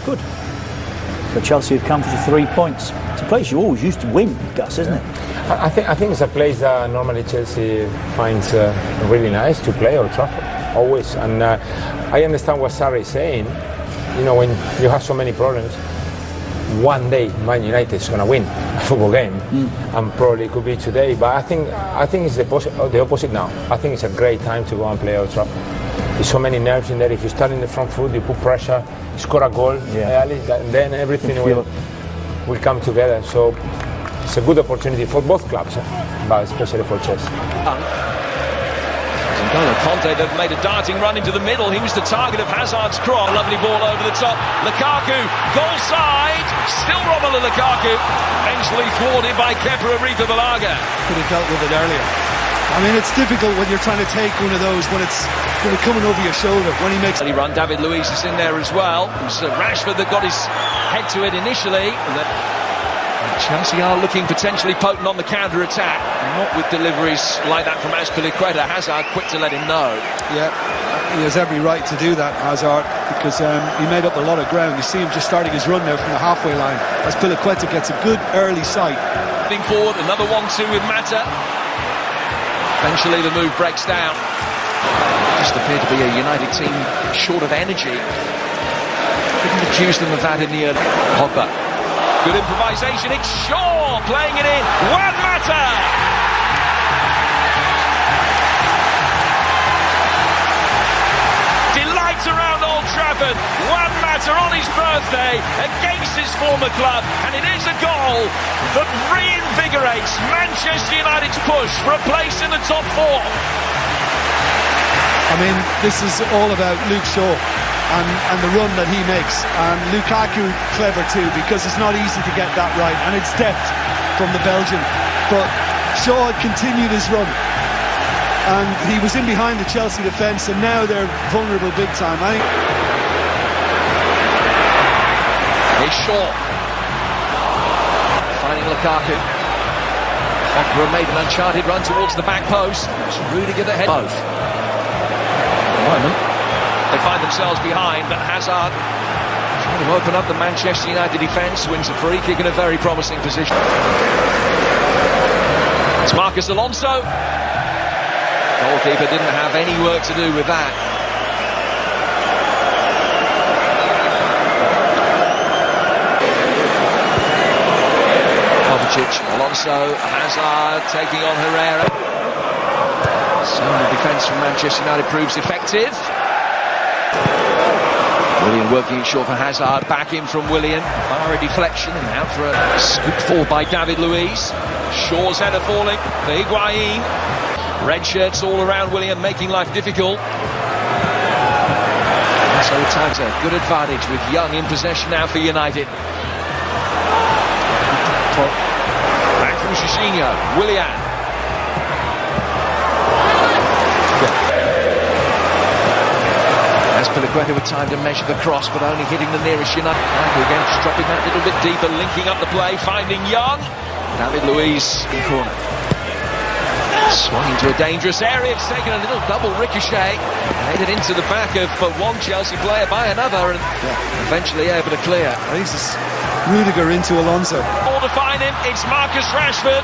Good. But Chelsea have come for the 3 points. It's a place you always used to win, Gus, isn't it? I think it's a place that normally Chelsea finds really nice to play, Old Trafford, always. And I understand what Sarri is saying. You know, when you have so many problems, one day Man United is going to win a football game, and probably it could be today. But I think it's the opposite now. I think it's a great time to go and play Old Trafford. There's so many nerves in there. If you start in the front foot, you put pressure, you score a goal, then everything will come together. So it's a good opportunity for both clubs, but especially for Chelsea. Conte that made a darting run into the middle. He was the target of Hazard's cross. A lovely ball over the top. Lukaku, goal side. Still Romelu Lukaku. Eventually thwarted by Kepa Arrizabalaga. Could have dealt with it earlier. I mean, it's difficult when you're trying to take one of those when it's coming over your shoulder. When he makes a run, David Luiz is in there as well. It was Rashford that got his head to it initially. And Chelsea are looking potentially potent on the counter-attack. Not with deliveries like that from Azpilicueta. Hazard quick to let him know. Yeah, he has every right to do that, Hazard, because he made up a lot of ground. You see him just starting his run now from the halfway line. Azpilicueta gets a good early sight. Moving forward, another 1-2 with Mata. Eventually the move breaks down. Just appeared to be a United team short of energy. Couldn't accuse them of that in the early. Pogba. Good improvisation, it's Shaw playing it in. Juan Mata! Delight around Old Trafford. Juan Mata on his birthday against his former club, and it is a goal that reinvigorates Manchester United's push for a place in the top 4. I mean, this is all about Luke Shaw and the run that he makes. And Lukaku clever too, because it's not easy to get that right, and it's depth from the Belgian. But Shaw had continued his run, and he was in behind the Chelsea defence, and now they're vulnerable big time. I think. Here's Shaw finding Lukaku. Pogba made an uncharted run towards the back post. It's Rudiger that head both. At the moment, they find themselves behind, but Hazard trying to open up the Manchester United defence, wins a free kick in a very promising position. It's Marcus Alonso. Goalkeeper didn't have any work to do with that. Alonso, Hazard taking on Herrera. So the defence from Manchester United proves effective. Willian working it short for Hazard, back in from Willian. Far a deflection and out for a scooped forward by David Luiz. Shaw's header falling for Higuain. Red shirts all around Willian, making life difficult. So times a good advantage with Young in possession now for United. Back from Jorginho, Willian. Azpilicueta with time to measure the cross, but only hitting the nearest United. Again, just dropping that little bit deeper, linking up the play, finding Young. David Luiz in corner. Swung into a dangerous area, it's taken a little double ricochet, headed into the back of one Chelsea player by another, and eventually able to clear. This is Rudiger into Alonso. All to find him, it's Marcus Rashford.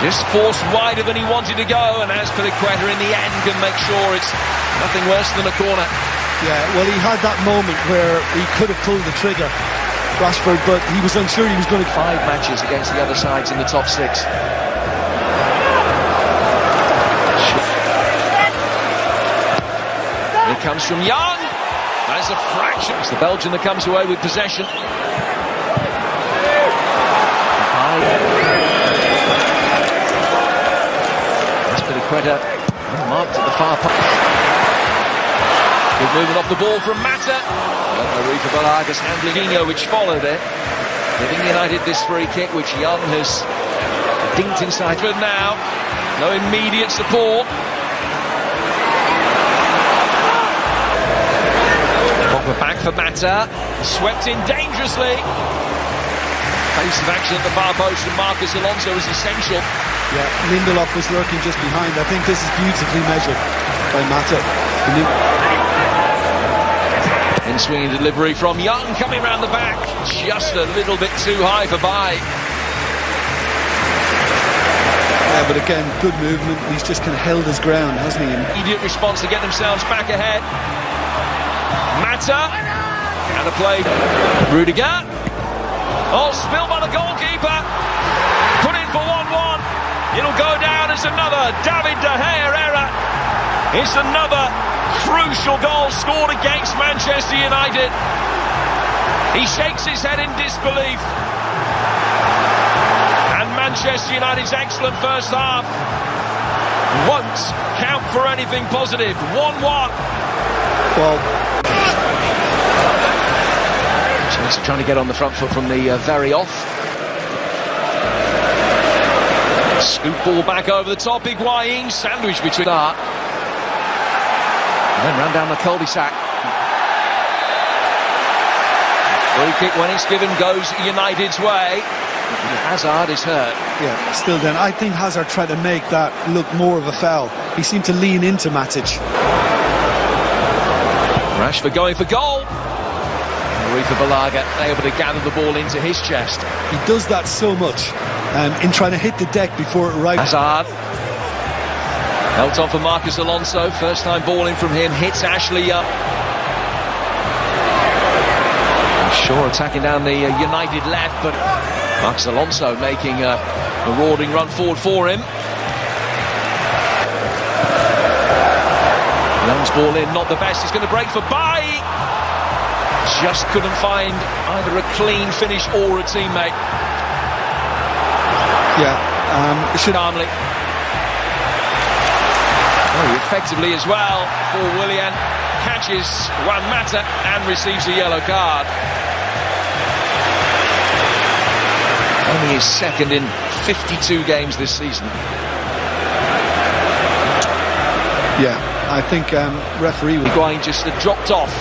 Just forced wider than he wanted to go, and Azpilicueta in the end can make sure it's nothing worse than a corner. Yeah, well, he had that moment where he could have pulled the trigger, Rashford, but he was unsure he was going to... 5 matches against the other sides in the top 6. Here comes from Young. There's a fraction. It's the Belgian that comes away with possession. Azpilicueta marked at the far post. Good movement off the ball from Mata. Arrizabalaga handling Jorginho, which followed it, giving United this free kick, which Young has dinked inside. But now, no immediate support. Pogba back for Mata, swept in dangerously. Pace of action at the far post from Marcus Alonso is essential. Yeah, Lindelof was lurking just behind. I think this is beautifully measured by Mata. In swinging delivery from Young, coming round the back, just a little bit too high for Bai. Yeah, but again, good movement. He's just kind of held his ground, hasn't he? Immediate response to get themselves back ahead. Mata, and a play. Rudiger. Oh, spilled by the goalkeeper. Put in for 1-1. It'll go down as another David De Gea error. It's another crucial goal scored against Manchester United. He shakes his head in disbelief. And Manchester United's excellent first half won't count for anything positive. 1-1. Well, Chelsea trying to get on the front foot from the very off. Scoop ball back over the top. Higuain sandwich between that. And then ran down the cul-de-sac. Free kick when it's given goes United's way. Hazard is hurt. yeah, still then. I think Hazard tried to make that look more of a foul. He seemed to lean into Matic. Rashford going for goal. Rifa Balaga able to gather the ball into his chest. He does that so much in trying to hit the deck before it arrives. Hazard. Held on for Marcus Alonso. First time ball in from him. Hits Ashley Young. Shaw attacking down the United left, but Marcus Alonso making a marauding run forward for him. Young's ball in, not the best. He's going to break for Bai. Just couldn't find either a clean finish or a teammate. Yeah, it should Armley. Oh, effectively as well for Willian. Catches Juan Mata and receives a yellow card. Only his second in 52 games this season. yeah. I think referee Higuain just dropped off.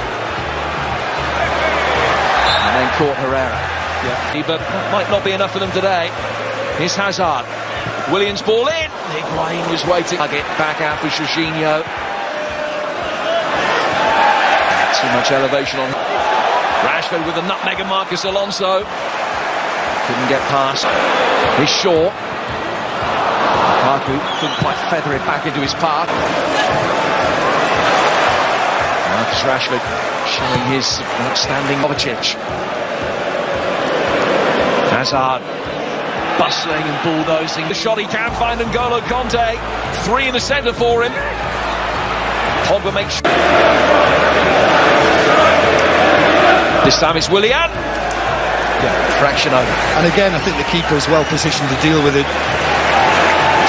And then caught Herrera. Yeah. But might not be enough for them today. Here's Hazard. Williams ball in. Higuain was waiting. Get back out for Jorginho. Too much elevation on Rashford with a nutmeg of Marcus Alonso. Couldn't get past. Here's Shaw. Lukaku couldn't quite feather it back into his path. Marcus Rashford showing his outstanding Kovacic. Hazard bustling and bulldozing. The shot he can find N'Golo Conte. 3 in the centre for him. Pogba makes. This time it's Willian. Yeah, fraction over. And again, I think the keeper is well positioned to deal with it.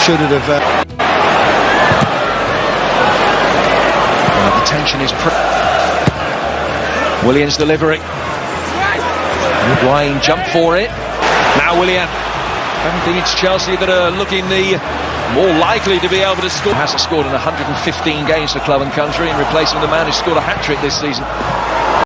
Should it have... The tension is... Willian's delivery. Higuain jumped for it. Now Willian. I don't think it's Chelsea that are looking the more likely to be able to score. Hasn't scored in 115 games for club and country in replacement of the man who scored a hat-trick this season.